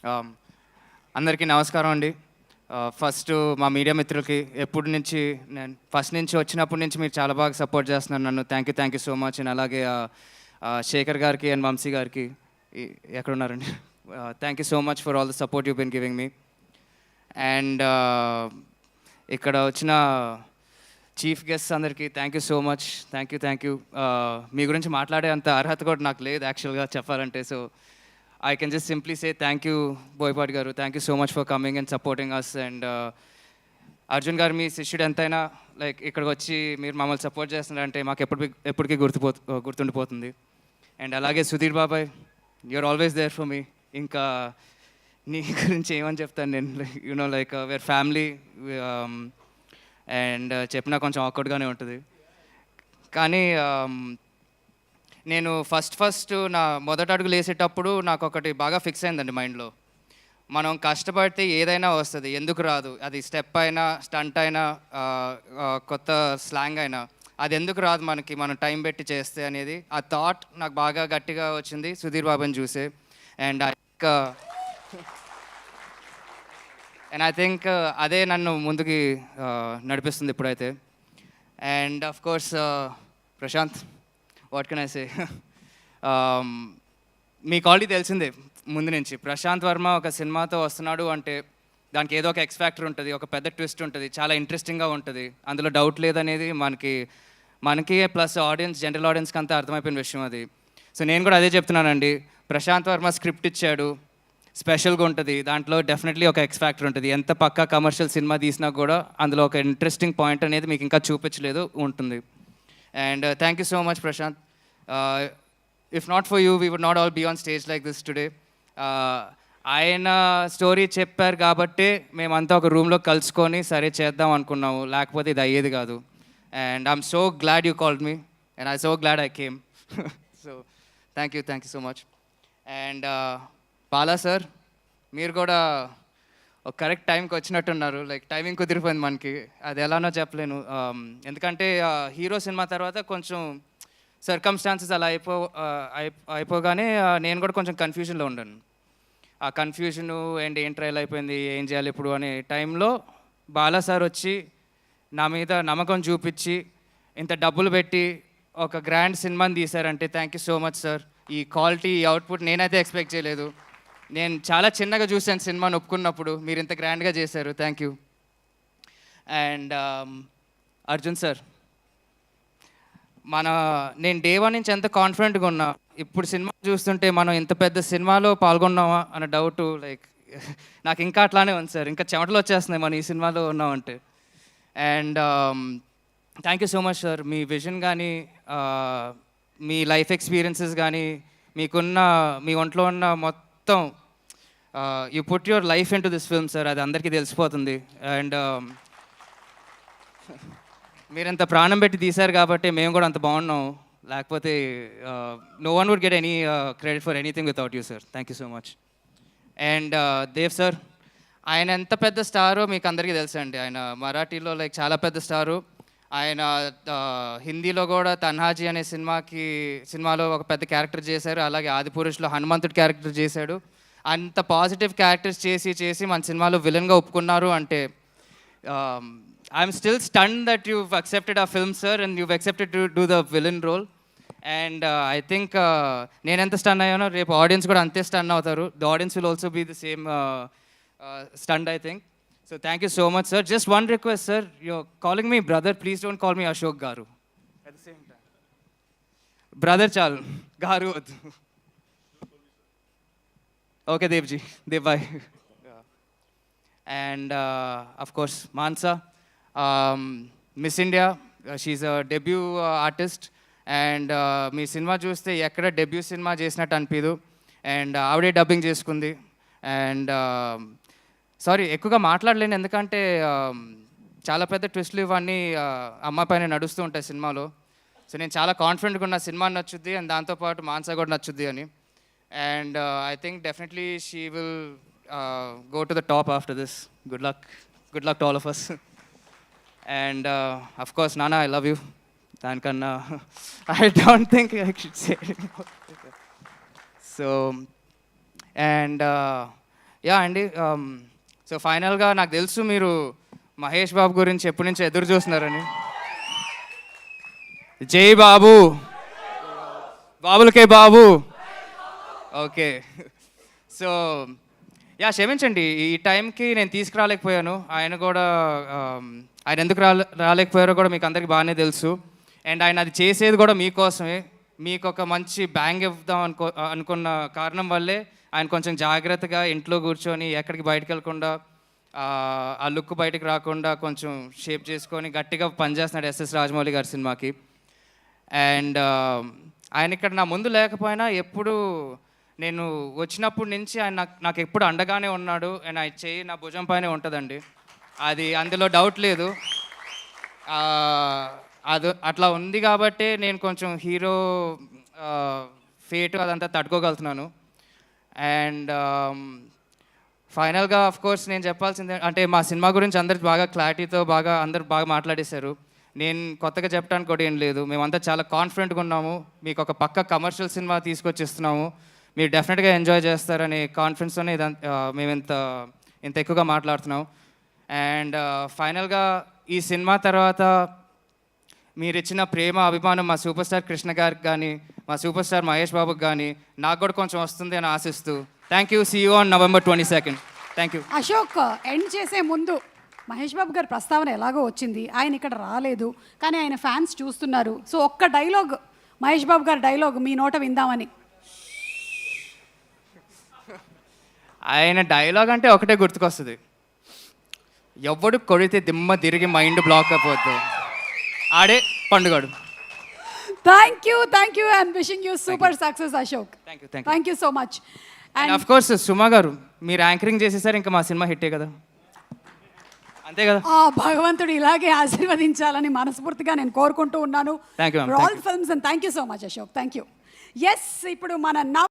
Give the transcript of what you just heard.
అందరికీ నమస్కారం అండి. ఫస్ట్ మా మీడియా మిత్రులకి నేను ఫస్ట్ నుంచి వచ్చినప్పటి నుంచి మీరు చాలా బాగా సపోర్ట్ చేస్తున్నారు నన్ను. Thank you so much. And అలాగే శేఖర్ గారికి అండ్ వంశీ గారికి ఎక్కడున్నారండి, thank you so much for all the support you been giving me. And ఇక్కడ వచ్చిన చీఫ్ గెస్ట్ అందరికీ thank you so much. Thank you. మీ గురించి మాట్లాడే అంత అర్హత కూడా నాకు లేదు యాక్చువల్గా చెప్పాలంటే. So I can just simply say thank you, Boypati garu. Thank you so much for coming and supporting us. And Arjun garu, మీ శిష్యుడు ఎంతైనా లైక్ ఇక్కడికి వచ్చి మీరు మమ్మల్ని సపోర్ట్ చేస్తున్నారంటే మాకు ఎప్పటికీ గుర్తుండిపోతుంది. అండ్ అలాగే సుధీర్ బాబాయ్, you are always there for me. ఇంకా నీ గురించి ఏమని చెప్తాను నేను, you know like we're family. And చెప్పినా కొంచెం ఆక్వర్డ్గానే ఉంటుంది. కానీ నేను ఫస్ట్ నా మొదటి అడుగులు వేసేటప్పుడు నాకు ఒకటి బాగా ఫిక్స్ అయిందండి మైండ్లో. మనం కష్టపడితే ఏదైనా వస్తుంది, ఎందుకు రాదు? అది స్టెప్ అయినా, స్టంట్ అయినా, కొత్త స్లాంగ్ అయినా, అది ఎందుకు రాదు మనకి, మనం టైం పెట్టి చేస్తే అనేది ఆ థాట్ నాకు బాగా గట్టిగా వచ్చింది సుధీర్ బాబుని చూసే. అండ్ ఐ థింక్ అదే నన్ను ముందుకి నడిపిస్తుంది ఇప్పుడైతే. And of course Prashanth, what can I say, మీకు ఆల్రెడీ తెలిసిందే ముందు నుంచి. ప్రశాంత్ వర్మ ఒక సినిమాతో వస్తున్నాడు అంటే దానికి ఏదో ఒక ఎక్స్ ఫ్యాక్టర్ ఉంటుంది, ఒక పెద్ద ట్విస్ట్ ఉంటుంది, చాలా ఇంట్రెస్టింగ్గా ఉంటుంది, అందులో డౌట్ లేదనేది మనకి ప్లస్ ఆడియన్స్, జనరల్ ఆడియన్స్కి అంతా అర్థమైపోయిన విషయం అది. సో నేను కూడా అదే చెప్తున్నానండి, ప్రశాంత్ వర్మ స్క్రిప్ట్ ఇచ్చాడు, స్పెషల్గా ఉంటుంది, దాంట్లో డెఫినెట్లీ ఒక ఎక్స్ ఫ్యాక్టర్ ఉంటుంది. ఎంత పక్కా కమర్షియల్ సినిమా తీసినా కూడా అందులో ఒక ఇంట్రెస్టింగ్ పాయింట్ అనేది మీకు ఇంకా చూపించలేదు ఉంటుంది. And thank you so much, Prashant. If not for you, we would not all be on stage like this today. ఆయన స్టోరీ చెప్పారు కాబట్టి మేమంతా ఒక రూమ్లో కలుసుకొని సరే చేద్దాం అనుకున్నాము, లేకపోతే ఇది అయ్యేది కాదు. And I'm so glad you called me and I so glad I came. So thank you so much. And Bala sir, మీరు కూడా ఒక కరెక్ట్ టైంకి వచ్చినట్టున్నారు. లైక్ టైమింగ్ కుదిరిపోయింది మనకి, అది ఎలానో చెప్పలేను. ఎందుకంటే హీరో సినిమా తర్వాత కొంచెం సర్కమ్స్టాన్సెస్ అలా అయిపోగానే నేను కూడా కొంచెం కన్ఫ్యూజన్లో ఉన్నాను. ఆ కన్ఫ్యూజను అండ్ ఏం ట్రైల్ అయిపోయింది, ఏం చేయాలి ఇప్పుడు అనే టైంలో బాలా సార్ వచ్చి నా మీద నమ్మకం చూపించి ఇంత డబ్బులు పెట్టి ఒక గ్రాండ్ సినిమాని తీశారంటే thank you so much sir. ఈ క్వాలిటీ, ఈ అవుట్పుట్ నేనైతే ఎక్స్పెక్ట్ చేయలేదు. నేను చాలా చిన్నగా చూశాను సినిమాని ఒప్పుకున్నప్పుడు, మీరు ఇంత గ్రాండ్గా చేశారు, thank you. And Arjun sir, నేను డే వన్ నుంచి ఎంత కాన్ఫిడెంట్గా ఉన్నా, ఇప్పుడు సినిమా చూస్తుంటే మనం ఇంత పెద్ద సినిమాలో పాల్గొన్నామా అన్న డౌట్ లైక్ నాకు ఇంకా అట్లానే ఉంది సార్. ఇంకా చెమటలు వచ్చేస్తున్నాయి మనం ఈ సినిమాలో ఉన్నామంటే. And thank you so much sir. Me vision కానీ, మీ లైఫ్ ఎక్స్పీరియన్సెస్ కానీ, మీ ఒంట్లో ఉన్న మొత్తం you put your life in to this film sir, అది అందరికీ తెలిసిపోతుంది. అండ్ మీరు అంత ప్రాణం పెట్టి తీశారు కాబట్టి మేము కూడా అంత బాగున్నాం, లేకపోతే no one would get any credit for anything without you sir. Thank you so much. And Dev sir, ఆయన ఎంత పెద్ద స్టారో మీకు అందరికీ తెలుసు అండి. ఆయన మరాఠీలో లైక్ చాలా పెద్ద స్టారు. ఆయన హిందీలో కూడా తన్హాజీ అనే సినిమాలో ఒక పెద్ద క్యారెక్టర్ చేశారు. అలాగే ఆదిపురుషులో హనుమంతుడి క్యారెక్టర్ చేశాడు. అంత పాజిటివ్ క్యారెక్టర్స్ చేసి మన సినిమాలో విలన్గా ఒప్పుకున్నారు అంటే I'm still stun that you've accepted our film sir and you've accepted to do the villain role. And I think నేను ఎంత స్టన్ అయ్యానో రేపు ఆడియన్స్ కూడా అంతే స్టన్ అవుతారు. The audience will also be the same stunned I think. So thank you so much sir. Just one request sir, you're calling me brother, please don't call me Ashok garu at the same time. Brother chal, garu vadu. Okay devji, dev bye. And of course Mansa, Miss India, she's a debut artist. And me cinema చూస్తే ఎక్కడ debut cinema చేసినట్టు అనిపించదు. And ఆవిడే dubbing చేసుకుంది. And sorry ఎక్కువగా మాట్లాడలేను, ఎందుకంటే చాలా పెద్ద ట్విస్ట్లు ఇవన్నీ అమ్మాయి పైన నడుస్తూ ఉంటాయి సినిమాలో. సో నేను చాలా కాన్ఫిడెంట్గా ఉన్న సినిమా నచ్చుద్ది అండ్ దాంతోపాటు మాన్సా కూడా నచ్చుద్ది అని. And I think definitely she will go to the top after this. Good luck to all of us. And of course నానా, ఐ లవ్ యూ. దానికన్నా I don't think I should say. So and yeah అండి, so ఫైనల్గా నాకు తెలుసు మీరు మహేష్ బాబు గురించి ఎప్పటి నుంచి ఎదురు చూస్తున్నారని. జై బాబు, బాబులకే బాబు. ఓకే, సో యా క్షమించండి, ఈ టైంకి నేను తీసుకురాలేకపోయాను. ఆయన కూడా ఆయన ఎందుకు రాలేకపోయారో కూడా మీకు అందరికీ బాగానే తెలుసు. అండ్ ఆయన అది చేసేది కూడా మీకోసమే, మీకు ఒక మంచి బ్యాంగ్ ఇద్దాం అనుకున్న కారణం వల్లే ఆయన కొంచెం జాగ్రత్తగా ఇంట్లో కూర్చొని ఎక్కడికి బయటకు వెళ్ళకుండా ఆ లుక్ బయటకు రాకుండా కొంచెం షేప్ చేసుకొని గట్టిగా పనిచేస్తున్నాడు ఎస్ఎస్ రాజమౌళి గారి సినిమాకి. అండ్ ఆయన ఇక్కడ నా ముందు లేకపోయినా ఎప్పుడు నేను వచ్చినప్పటి నుంచి ఆయన నాకు ఎప్పుడు అండగానే ఉన్నాడు. అండ్ ఆయన చేయి నా భుజం పైనే ఉంటుందండి, అది అందులో డౌట్ లేదు. అది అట్లా ఉంది కాబట్టే నేను కొంచెం హీరో ఫేట్ అదంతా తట్టుకోగలుగుతున్నాను. అండ్ ఫైనల్గా కోర్స్ నేను చెప్పాల్సిందే అంటే మా సినిమా గురించి అందరికి బాగా క్లారిటీతో అందరు బాగా మాట్లాడేశారు. నేను కొత్తగా చెప్పడానికి కూడా ఏం లేదు. మేమంతా చాలా కాన్ఫిడెంట్గా ఉన్నాము. మీకు ఒక పక్క కమర్షియల్ సినిమా తీసుకొచ్చిస్తున్నాము, మీరు డెఫినెట్గా ఎంజాయ్ చేస్తారనే కాన్ఫిడెన్స్తోనే మేము ఇంత ఎక్కువగా మాట్లాడుతున్నాం. అండ్ ఫైనల్గా ఈ సినిమా తర్వాత మీరు ఇచ్చిన ప్రేమ అభిమానం మా సూపర్ స్టార్ కృష్ణ గారికి కానీ మా సూపర్ స్టార్ మహేష్ బాబుకి కానీ నాకు కూడా కొంచెం వస్తుంది అని ఆశిస్తూ thank you. See you on November 22nd. Thank you. Ashok, end చేసే ముందు మహేష్ బాబు గారి ప్రస్తావన ఎలాగో వచ్చింది, ఆయన ఇక్కడ రాలేదు కానీ ఆయన ఫ్యాన్స్ చూస్తున్నారు. సో ఒక్క డైలాగ్, మహేష్ బాబు గారి డైలాగ్ మీ నోట విందామని. ఆయన డైలాగ్ అంటే ఒకటే గుర్తుకొస్తుంది, ఎవడు కొడితే దిమ్మ తిరిగి మైండ్ బ్లాక్ అయిపోద్దు ఆడే పండుగాడు. Thank you and wishing you super success Ashok. Thank you so much. And of course Suma గారు మీరు యాంకరింగ్ చేసేసారు, ఇంకా మా సినిమా హిట్టే కదా, అంతే కదా. భగవంతుడు ఇలాగే ఆశీర్వదించాలని మనస్ఫూర్తిగా నేను కోరుకుంటూ ఉన్నాను. Thank you all films and thank you so much Ashok. Thank you. Yes, ఇప్పుడు మన